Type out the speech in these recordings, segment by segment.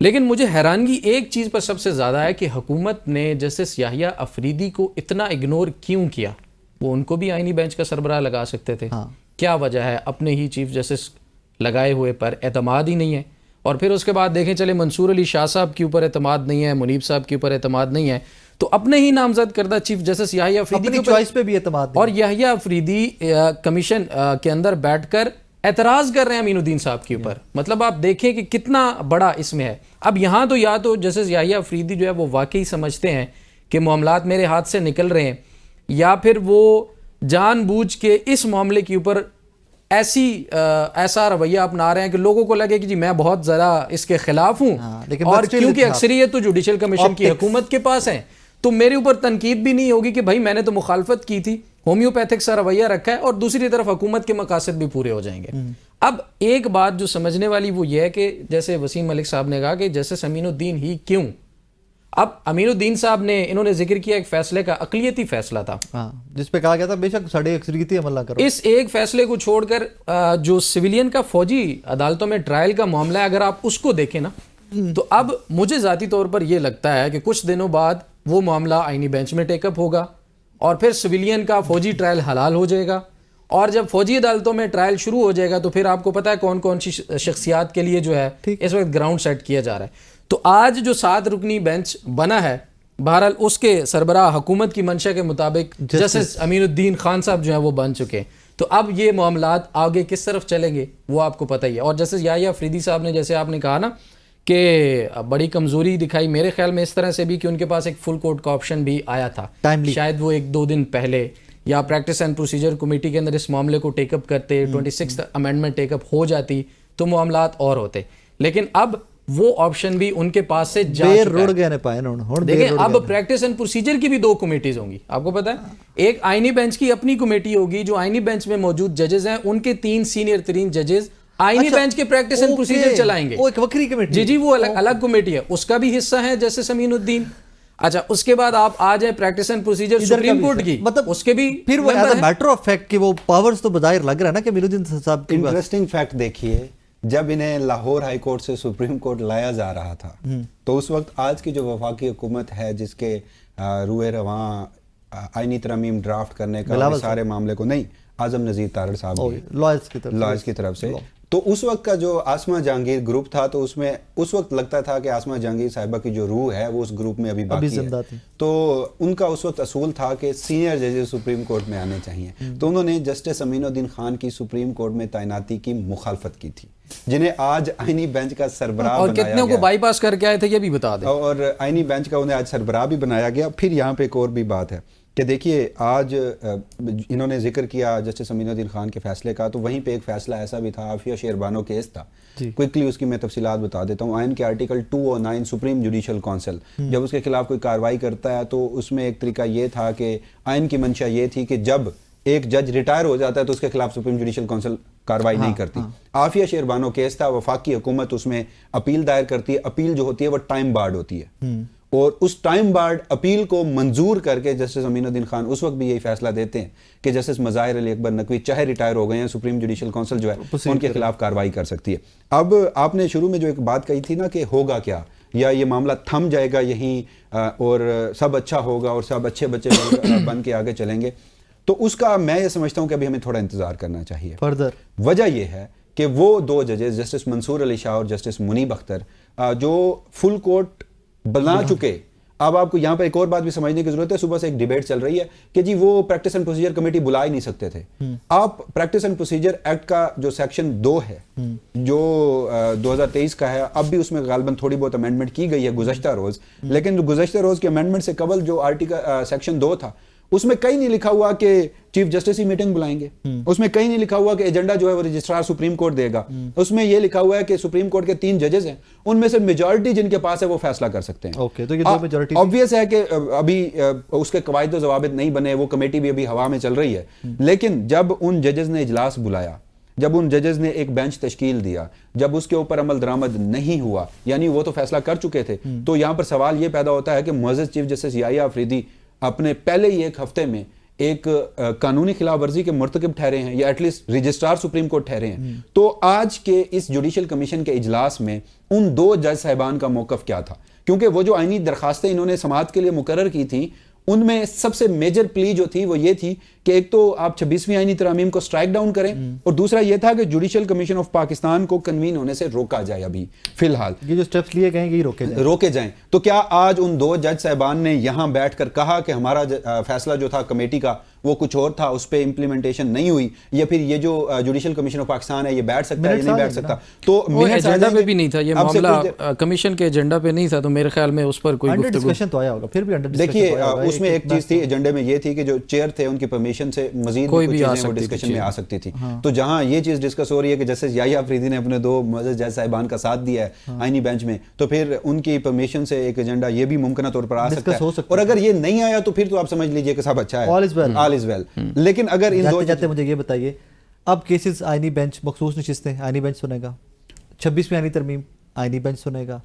لیکن مجھے حیرانگی ایک چیز پر سب سے زیادہ ہے کہ حکومت نے جسٹس یحییٰ افریدی کو اتنا اگنور کیوں کیا. وہ ان کو بھی آئینی بینچ کا سربراہ لگا سکتے تھے. کیا وجہ ہے؟ اپنے ہی چیف جسٹس لگائے ہوئے پر اعتماد ہی نہیں ہے. اور پھر اس کے بعد دیکھیں چلے منصور علی شاہ صاحب کے اوپر اعتماد نہیں ہے, منیب صاحب کے اوپر اعتماد نہیں ہے, تو اپنے ہی نامزد کردہ چیف جسٹس یحییٰ افریدی اپنی چوائس پہ بھی اعتماد نہیں. اور یحییٰ افریدی کمیشن کے اندر بیٹھ کر اعتراض کر رہے ہیں امین الدین صاحب کے اوپر. مطلب آپ دیکھیں کہ کتنا بڑا اس میں ہے. اب یہاں تو یا تو جسٹس یحییٰ افریدی جو ہے وہ واقعی سمجھتے ہیں کہ معاملات میرے ہاتھ سے نکل رہے ہیں, یا پھر وہ جان بوجھ کے اس معاملے کے اوپر ایسا رویہ اپنا رہے ہیں کہ لوگوں کو لگے کہ جی میں بہت ذرا اس کے خلاف ہوں, اور کیونکہ اکثریت تو جوڈیشل کمیشن کی حکومت کے پاس ہے تو میرے اوپر تنقید بھی نہیں ہوگی کہ بھائی میں نے تو مخالفت کی تھی, ہومیوپیتھک سا رویہ رکھا ہے, اور دوسری طرف حکومت کے مقاصد بھی پورے ہو جائیں گے. اب ایک بات جو سمجھنے والی وہ یہ ہے کہ جیسے وسیم ملک صاحب نے کہا کہ جسٹس امین الدین ہی کیوں. اب امین الدین صاحب نے انہوں نے ذکر کیا ایک فیصلے کا, اقلیتی فیصلہ تھا جس پہ کہا گیا تھا بے شک ساڑھے اکثریتی عمل نہ کرو. اس ایک فیصلے کو چھوڑ کر جو سویلین کا فوجی عدالتوں میں ٹرائل کا معاملہ ہے, اگر آپ اس کو دیکھیں نا, تو اب مجھے ذاتی طور پر یہ لگتا ہے کہ کچھ دنوں بعد وہ معاملہ آئینی بینچ میں ٹیک اپ ہوگا, اور پھر سویلین کا فوجی ٹرائل حلال ہو جائے گا, اور جب فوجی عدالتوں میں ٹرائل شروع ہو جائے گا تو پھر آپ کو پتا ہے کون کون سی شخصیات کے لیے جو ہے اس وقت گراؤنڈ سیٹ کیا جا رہا ہے. تو آج جو 7 رکنی بینچ بنا ہے, بہرحال اس کے سربراہ حکومت کی منشا کے مطابق جسٹس امین الدین خان صاحب جو ہیں وہ بن چکے ہیں. تو اب یہ معاملات آگے کس طرف چلیں گے وہ آپ کو پتہ ہی ہے. اور جسٹس یحییٰ افریدی صاحب نے, جیسے آپ نے کہا نا کہ بڑی کمزوری دکھائی, میرے خیال میں اس طرح سے بھی کہ ان کے پاس ایک فل کورٹ کا آپشن بھی آیا تھا, شاید وہ 1-2 دن پہلے, یا پریکٹس اینڈ پروسیجر کمیٹی کے اندر اس معاملے کو ٹیک اپ کرتے, 26th امینڈمنٹ ٹیک اپ ہو جاتی تو معاملات اور ہوتے. لیکن اب وہ آپشن بھی ان کے پاس سے جا چکا ہے. دیکھیں اب پریکٹس اینڈ پروسیجر کی بھی 2 کمیٹیز ہوں گی, آپ کو پتا ہے. ایک آئینی بینچ کی اپنی کمیٹی ہوگی, جو آئینی بینچ میں موجود ججز ہیں ان کے 3 سینئر ترین ججز آئینی بینچ کے پریکٹس اینڈ پروسیجر چلائیں گے. وہ ایک وکری کمیٹی, جی وہ الگ کمیٹی ہے, اس کا بھی حصہ ہے جسٹس امین الدین. اچھا, اس کے بعد آپ آ جائیں practice and procedure supreme court کی, مطلب اس کے بھی پھر وہ as a matter of fact کہ وہ پاورز تو بظاہر لگ رہا ہے نا کہ امین الدین صاحب کی. انٹرسٹنگ فیکٹ دیکھیے, جب انہیں لاہور ہائی کورٹ سے سپریم کورٹ لایا جا رہا تھا تو اس وقت آج کی جو وفاقی حکومت ہے جس کے روئے رواں آئینی ترمیم ڈرافٹ کرنے کا سارے معاملے کو, نہیں, اعظم نذیر تارڑ صاحب لائرز کی طرف سے, تو اس وقت کا جو آسما جہانگیر گروپ تھا تو اس میں اس وقت لگتا تھا کہ آسما جہانگیر صاحبہ کی جو روح ہے وہ اس گروپ میں ابھی باقی ہے. تو ان کا اس وقت اصول تھا کہ سینئر ججز سپریم کورٹ میں آنے چاہیے, تو انہوں نے جسٹس امین الدین خان کی سپریم کورٹ میں تعیناتی کی مخالفت کی تھی, جنہیں آج آئینی بینچ کا سربراہ اور کتنے کو بائی پاس کر کے آئے تھے یہ بھی بتا دیں, اور آئینی بینچ کا انہیں آج سربراہ بھی بنایا گیا. پھر یہاں پہ ایک اور بھی بات ہے کہ دیکھیے آج انہوں نے ذکر کیا جسٹس امین الدین خان کے فیصلے کا, تو وہیں پہ ایک فیصلہ ایسا بھی تھا, عافیہ شیربانو کیس تھا. کوئکلی اس کی میں تفصیلات بتا دیتا ہوں. آئین کے آرٹیکل 209 سپریم جوڈیشل کونسل جب اس کے خلاف کوئی کارروائی کرتا ہے تو اس میں ایک طریقہ یہ تھا کہ آئین کی منشا یہ تھی کہ جب ایک جج ریٹائر ہو جاتا ہے تو اس کے خلاف سپریم جوڈیشل کونسل کارروائی نہیں کرتی. عافیہ شیربانو کیس تھا, وفاقی حکومت اس میں اپیل دائر کرتی ہے. اپیل جو ہوتی ہے وہ ٹائم بارڈ ہوتی ہے, اور اس ٹائم بارڈ اپیل کو منظور کر کے جسٹس امین الدین خان اس وقت بھی یہی فیصلہ دیتے ہیں کہ جسٹس مظاہر علی اکبر نقوی چاہے ریٹائر ہو گئے ہیں, سپریم جوڈیشل کونسل جو ہے ان کے خلاف کارروائی کر سکتی ہے. اب آپ نے شروع میں جو ایک بات کہی تھی نا کہ ہوگا کیا, یا یہ معاملہ تھم جائے گا یہیں اور سب اچھا ہوگا اور سب اچھے بچے بن کے آگے چلیں گے, تو اس کا میں یہ سمجھتا ہوں کہ ابھی ہمیں تھوڑا انتظار کرنا چاہیے. وجہ یہ ہے کہ وہ 2 ججز جسٹس منصور علی شاہ اور جسٹس منیب اختر جو فل کورٹ بنا چکے. اب آپ کو یہاں پر ایک اور بات بھی سمجھنے کی ضرورت ہے, صبح سے ایک ڈیبیٹ چل رہی ہے کہ جی وہ پریکٹس اینڈ پروسیجر کمیٹی بلا ہی نہیں سکتے تھے. آپ پریکٹس اینڈ پروسیجر ایکٹ کا جو سیکشن 2 ہے جو 2023 کا ہے, اب بھی اس میں غالباً تھوڑی بہت امینڈمنٹ کی گئی ہے گزشتہ روز, لیکن گزشتہ روز کے امینڈمنٹ سے قبل جو آرٹیکل سیکشن 2 تھا اس میں کہیں نہیں لکھا ہوا کہ چیف جسٹس ہی میٹنگ بلائیں گے, اس میں کہیں نہیں لکھا ہوا کہ ایجنڈا جو ہے وہ رجسٹرار سپریم کورٹ دے گا. اس میں یہ لکھا ہوا ہے کہ سپریم کورٹ کے 3 ججز ہیں, ان میں سے میجورٹی جن کے پاس ہے وہ فیصلہ کر سکتے ہیں. تو یہ دو میجورٹی obvious ہے کہ ابھی اس کے قواعد و ضوابط نہیں بنے, وہ کمیٹی بھی ابھی ہوا میں چل رہی ہے, لیکن جب ان ججز نے اجلاس بلایا, جب ان ججز نے ایک بینچ تشکیل دیا, جب اس کے اوپر عمل درآمد نہیں ہوا, یعنی وہ تو فیصلہ کر چکے تھے, تو یہاں پر سوال یہ پیدا ہوتا ہے کہ معزز چیف جسٹس یحییٰ افریدی اپنے پہلے ہی ایک ہفتے میں ایک قانونی خلاف ورزی کے مرتکب ٹھہرے ہیں یا at least registrar supreme court ٹھہرے ہیں، تو آج کے اس جوڈیشل کمیشن کے اجلاس میں ان 2 جج صاحبان کا موقف کیا تھا؟ کیونکہ وہ جو آئینی درخواستیں انہوں نے سماعت کے لیے مقرر کی تھیں، ان میں سب سے میجر پلی جو تھی وہ یہ تھی کہ ایک تو آپ 26ویں آئینی ترامیم کو سٹرائک ڈاؤن کریں، اور دوسرا یہ تھا کہ جوڈیشل کمیشن آف پاکستان کو کنوین ہونے سے روکا جائے. ابھی فی الحال یہ جو سٹیپس لیے گئے ہیں یہ روکے جائیں. تو کیا آج ان 2 جج صاحبان نے یہاں بیٹھ کر کہا کہ ہمارا فیصلہ جو تھا کمیٹی کا وہ کچھ اور تھا، اس پہ امپلیمنٹیشن نہیں ہوئی، یا پھر یہ جو جوڈیشل کمیشن آف پاکستان ہے یہ بیٹھ سکتا ہے یا نہیں بیٹھ سکتا؟ تو ایجنڈا پہ بھی نہیں تھا یہ معاملہ، کمیشن کے ایجنڈا پہ نہیں تھا، تو میرے خیال میں اس پر کوئی انڈر ڈسکشن تو آیا ہوگا. پھر بھی انڈر ڈسکشن دیکھیے اس میں ایک چیز تھی ایجنڈے میں، یہ تھی کہ جو چیئر تھے ان کی پرمیشن سے مزید کوئی بھی چیزیں وہ ڈسکشن میں آ سکتی تھی. تو جہاں یہ چیز ڈسکس ہو رہی ہے کہ جسٹس یحییٰ افریدی نے اپنے 2 معزز جج صاحبان کا ساتھ دیا ہے آئینی بینچ میں، تو پھر ان کی پرمیشن سے ایک ایجنڈا یہ بھی ممکنہ طور پر آ سکتا ہے. اور اگر یہ نہیں آیا تو پھر تو آپ سمجھ لیجئے کہ سب اچھا ہے، آل از ویل. لیکن اگر ان 2 جاتے مجھے یہ بتائیے، اب کیسز آئینی بینچ مخصوص نشستیں آئینی بینچ سنے گا، 26ویں آئینی ترمیم آئینی بینچ سنے گا،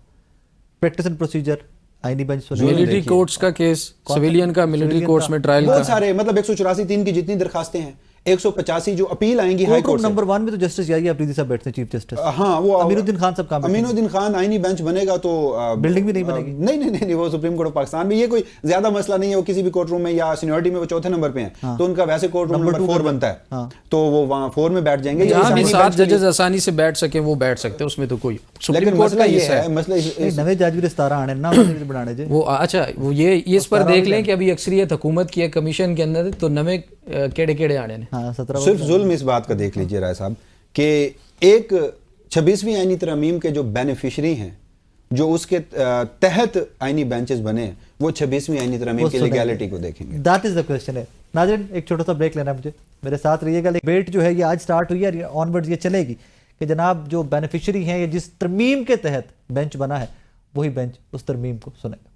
پریکٹس اینڈ پروسیجر آئینی بینچ سنے گا، ملٹری کورٹس کا کیس، سویلین کا ملٹری کورٹس میں ٹرائل کا، بہت سارے مطلب 184(3) کی جتنی درخواستیں ہیں، 185 جو اپیل آئیں گی ہائی کورٹ سے. نمبر 1 میں تو جسٹس یحییٰ افریدی صاحب بیٹھتے ہیں، چیف جسٹس. ہاں وہ امین الدین خان صاحب کام، امین الدین خان آئینی بینچ بنے گا تو بلڈنگ بھی نہیں بنے گی. نہیں وہ سپریم کورٹ آف پاکستان میں، یہ کوئی زیادہ مسئلہ نہیں ہے. وہ کسی بھی کورٹ روم میں یا سینیورٹی میں وہ 4تھے نمبر پہ ہیں، تو ان کا ویسے کورٹ روم نمبر 4 بنتا ہے، تو وہ وہاں 4 میں بیٹھ جائیں گے. جہاں بھی 7 ججز آسانی سے بیٹھ سکیں وہ بیٹھ سکتے ہیں، اس میں تو کوئی. لیکن مسئلہ یہ ہے، مسئلہ نویں جج بھی 17 آنے نا بنانے جے وہ اچھا وہ یہ اس پر دیکھ لیں کہ ابھی اکثریت حکومت کی ہے کمیشن کے اندر، تو نویں کیڑے آنے ہیں. صرف ظلم اس بات کا دیکھ لیجئے رائے صاحب کہ ایک 26ویں آئینی ترامیم کے جو بینیفیشری ہیں، جو اس کے تحت آئینی بینچز بنے ہیں، وہ 26ویں آئینی ترامیم کی لیگیلٹی کو دیکھیں گے. دیٹ از دا کوسچن ہے. ناظرین ایک چھوٹا سا بریک لینا ہے مجھے، میرے ساتھ رہیے گا. ڈیبیٹ جو ہے یہ آج سٹارٹ ہوئی ہے، آنورڈز یہ چلے گی کہ جناب جو بینیفیشری ہیں یا جس ترمیم کے تحت بینچ بنا ہے وہی بینچ اس ترمیم کو سنے گا.